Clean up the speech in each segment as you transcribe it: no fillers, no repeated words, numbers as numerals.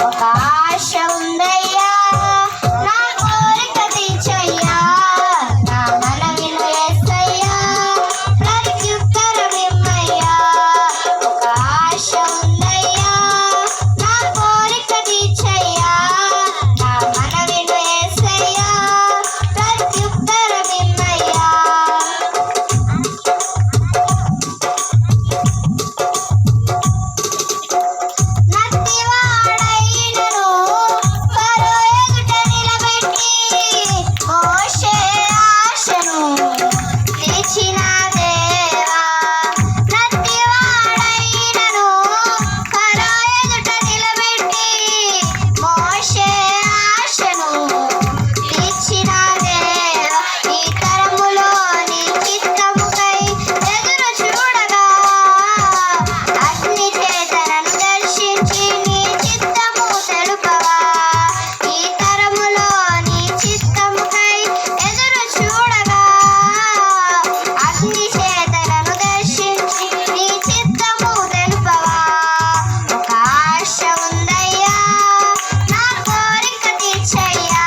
ఒక ఆశ ఉందయ్యా, నా కోరిక తీర్చయ్యా, నా మనవిను యేసయ్యా, ప్రత్యుత్తరమిమ్మయ్యా. ఒక ఆశ ఉందయ్యా, నా కోరిక తీర్చయ్యా, నా మనవిను యేసయ్యా, ప్రత్యుత్తరమిమ్మయ్యా. నత్తివాడైనను ఫరో ఎదుట నిలబెట్టి మోషే ఆశను తీర్చిన దేవా. నత్తివాడైనను ఫరో ఎదుట నిలబెట్టి మోషే ఆశను తీర్చిన దేవా. ఈ తరములో నీ చిత్తముకై ఎదురు చూడగా అగ్ని చేతనను దర్శించి నీ చిత్తము తెలుపవా. ఈ తరములో నీ చిత్తముకై ఎదురు చూడగా అగ్ని చేతనను దర్శించి నీ చిత్తము తెలుపవా. ఒక ఆశ ఉందయ్యా, నా కోరిక తీర్చయ్యా,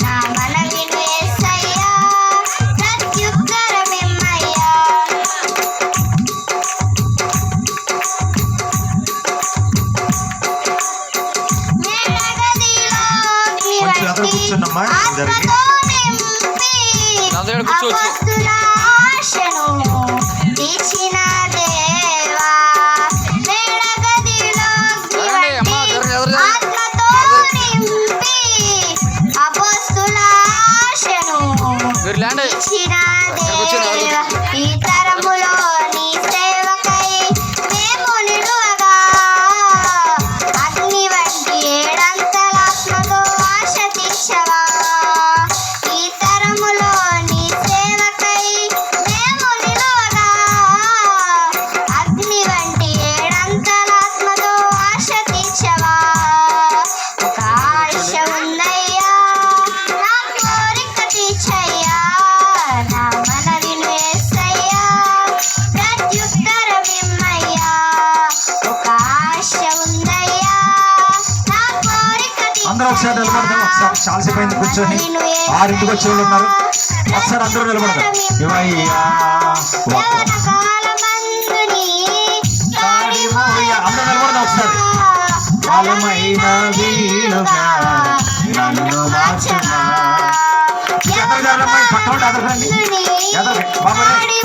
నా మనవిను యేసయ్యా, ప్రత్యుత్తరమిమ్మయ్యా. మేడగదిలోకి కొంచెం అక్కడ కూర్చోండమ్మా, ఇద్దరికి. ఆత్మతో నింపి అపొస్తలుల ఆశను తీర్చిన దేవా. మేడగదిలోకి ఆత్మతో నింపి అపొస్తలుల ఆశను తీర్చిన దేవా. ఈ తరములో నీ సేవకై మేము నిలువగా అగ్ని వంటి ఏడంతల ఆత్మతో ఆశ తీర్చవా. ఈ తరములో నీ సేవకై మేము నిలువగా అగ్ని వంటి ఏడంతల ఆత్మతో ఆశ తీర్చవా. ఒక ఆశ ఉందయ్యా, నా కోరిక తీర్చయ్యా, నా మనవిను యేసయ్యా, ప్రత్యుత్తరమిమ్మయ్యా. ఒక ఆశ ఉందయ్యా, నా కోరిక అందరూ ఒకసారి నిలబడదాం. ఒకసారి చాలాసేపు అయింది కూర్చొని. 6ంటికి వచ్చే వాళ్ళు ఉన్నారు. ఒకసారి అందరూ నిలబడదాం. ఇవయ్యా యవనకాలమందుని కాడిమోయ. అందరూ నిలబడదాం ఒకసారి. బలమైన వీలుగా నన్ను మార్చనా. ఎదరగారమ్మాయి పక్క ఉండి ఎదరండి. ఎదరండి బాబు ఎదరండి.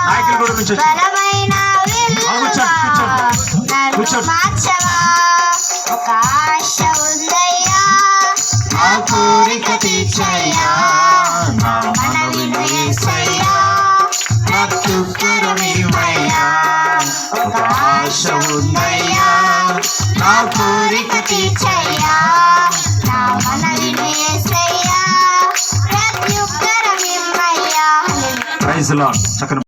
నాయకుల గుడి నుంచి వచ్చి బలమైన కూర్చోండి. మార్చవా. ఒక ఆశ ఉందయ్యా, నా కోరిక తీర్చయ్యా, నా మనవిను యేసయ్యా, ప్రత్యుత్తరమిమ్మయ్యా. ఒక ఆశ ఉందయ్యా, నా కోరిక తీర్చయ్యా, నా మనవిను యేసయ్యా, ప్రత్యుత్తరమిమ్మయ్యా. Praise lord. చక్కని